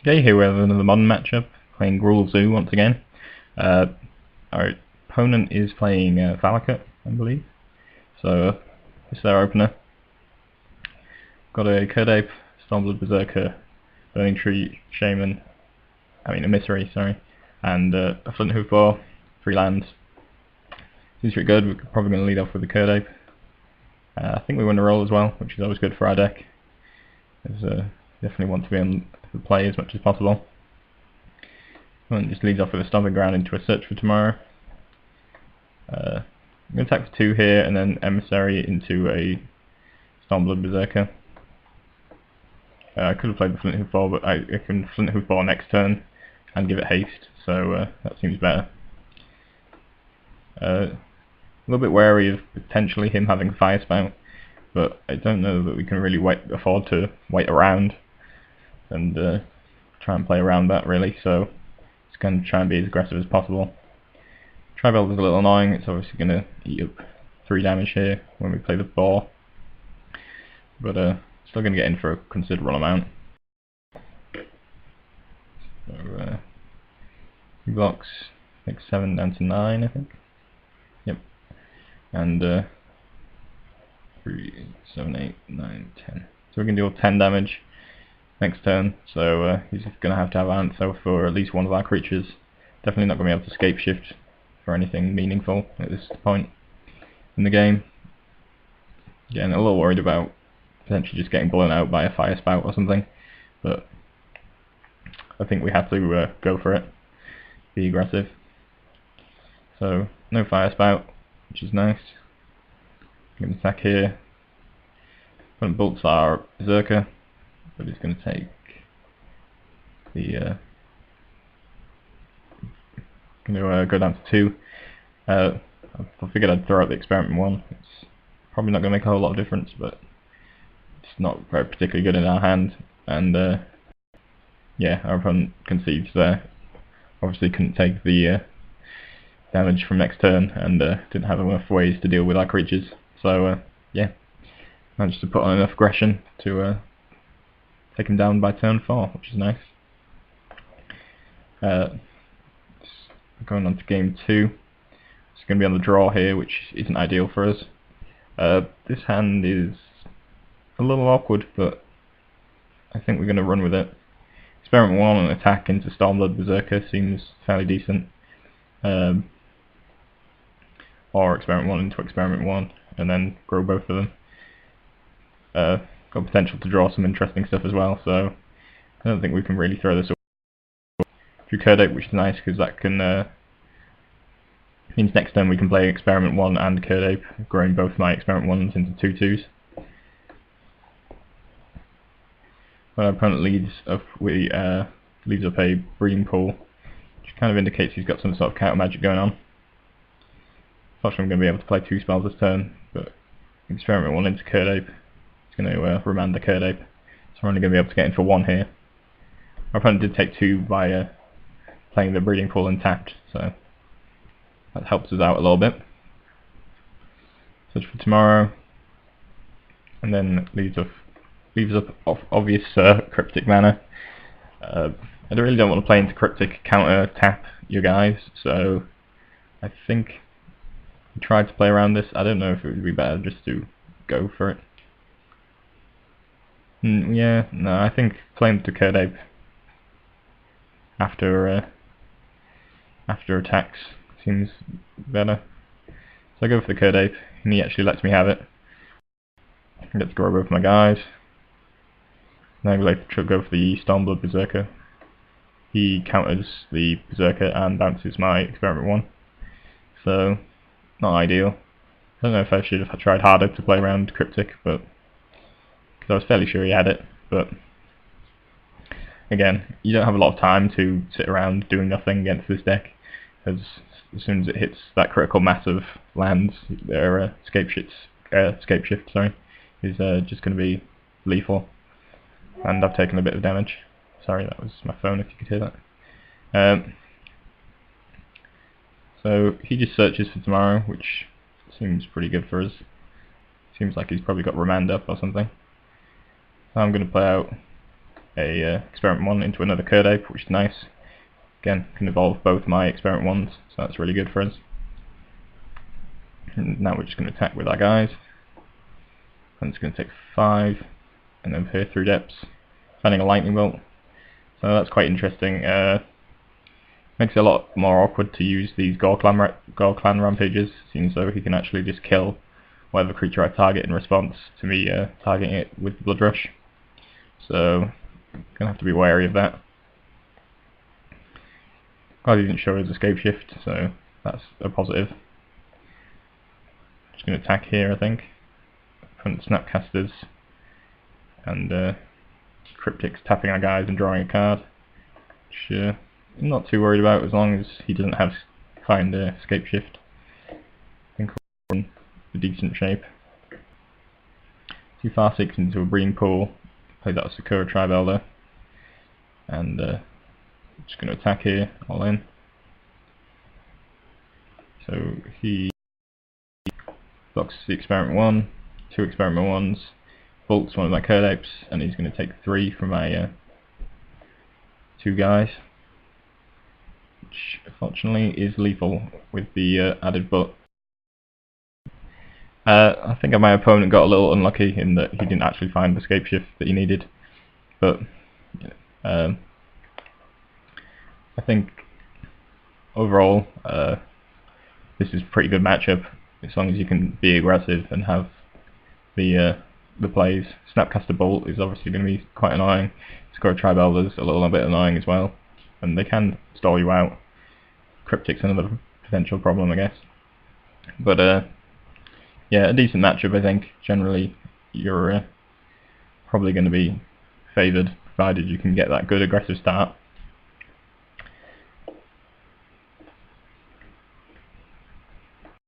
Okay, here we have another modern matchup, playing Gruul Zoo once again. Our opponent is playing Valakut, I believe. So, this is our opener. Got a Kird Ape, Stormblood Berserker, Burning-Tree Emissary, sorry, and a Flinthoof Boar, 3 lands. Seems pretty good. We're probably going to lead off with the Kird Ape. I think we win the roll as well, which is always good for our deck. Definitely want to be on the play as much as possible. And just leads off with a Stomping Ground into a Search for Tomorrow. I'm going to attack for 2 here, and then Emissary into a Stormblood Berserker. I could have played the Flinthoof Boar, but I can Flinthoof Boar next turn and give it haste, so that seems better. A little bit wary of potentially him having Fire Spout, but I don't know that we can really afford to wait around and try and play around that really, so just going to try and be as aggressive as possible. Tribelt is a little annoying. It's obviously going to eat up 3 damage here when we play the Boar, but still going to get in for a considerable amount. So he blocks, I think 7 down to 9, I think. Yep. And 3, 7, 8, 9, 10. So we can deal 10 damage next turn, so he's going to have Antho for at least one of our creatures. Definitely not going to be able to scape shift for anything meaningful at this point in the game. Getting a little worried about potentially just getting blown out by a Fire Spout or something, but I think we have to go for it, be aggressive. So no Fire Spout, which is nice. Going to attack here. Opponent bolts our Berserker, but he's going to take the going to go down to 2. I figured I'd throw out the Experiment 1. It's probably not going to make a whole lot of difference, but it's not very particularly good in our hand. And yeah, our opponent concedes there. Obviously couldn't take the damage from next turn, and didn't have enough ways to deal with our creatures. So yeah, managed to put on enough aggression to take him down by turn 4, which is nice. Going on to game 2. It's going to be on the draw here, which isn't ideal for us. This hand is a little awkward, but I think we're going to run with it. Experiment 1 and attack into Stormblood Berserker seems fairly decent. Or Experiment 1 into Experiment 1, and then grow both of them. Got potential to draw some interesting stuff as well, so I don't think we can really throw this away. Through Kird Ape, which is nice because that can means next turn we can play Experiment 1 and Kird Ape, growing both my Experiment 1s into 2/2s. When our opponent leads up a breeding pool, which kind of indicates he's got some sort of counter magic going on. Unfortunately I'm going to be able to play 2 spells this turn, but Experiment 1 into Kird Ape. It's going to remand the Kird Ape, so we're only going to be able to get in for 1 here. Our opponent did take 2 by playing the breeding pool untapped, so that helps us out a little bit. Search for Tomorrow, and then leaves up obvious cryptic mana. I really don't want to play into cryptic counter tap you guys, so I think we tried to play around this. I don't know if it would be better just to go for it. Yeah, no, I think playing to Kird Ape after attacks seems better. So I go for the Kird Ape, and he actually lets me have it. I get to grow both my guys. Now we like to go for the Stormblood Berserker. He counters the Berserker and bounces my Experiment 1. So, not ideal. I don't know if I should have tried harder to play around Cryptic, but because I was fairly sure he had it. But again, you don't have a lot of time to sit around doing nothing against this deck, as soon as it hits that critical mass of lands, their scape shift is just going to be lethal. And I've taken a bit of damage. Sorry, that was my phone if you could hear that. So he just searches for Tomorrow, which seems pretty good for us. Seems like he's probably got Remand up or something. So I'm going to play out a Experiment 1 into another Kird Ape, which is nice. Again, can evolve both my Experiment 1s, so that's really good for us. And now we're just going to attack with our guys. And it's going to take 5, and then here 3 depths, finding a lightning bolt. So that's quite interesting. Makes it a lot more awkward to use these Ghor-Clan Rampagers, seems though he can actually just kill whatever creature I target in response to me targeting it with the Blood Rush. So, gonna have to be wary of that. Glad he didn't show his escape shift, so that's a positive. Just gonna attack here, I think. Front Snapcasters and Cryptics tapping our guys and drawing a card, which I'm not too worried about as long as he doesn't have find escape shift. I think we're in a decent shape. 2 Farseeks into a Breeding Pool, play that Sakura Tribe Elder, and just going to attack here, all in. So he blocks the Experiment 1, 2 Experiment 1s, bolts one of my Kird Apes, and he's going to take 3 from my 2 guys, which unfortunately is lethal with the added butt. I think my opponent got a little unlucky in that he didn't actually find the escape shift that he needed, but I think overall this is a pretty good matchup as long as you can be aggressive and have the plays. Snapcaster Bolt is obviously going to be quite annoying. Sakura Tribe Elder's a little bit annoying as well, and they can stall you out. Cryptic's another potential problem, I guess. But yeah, a decent matchup, I think. Generally, you're probably going to be favoured, provided you can get that good aggressive start.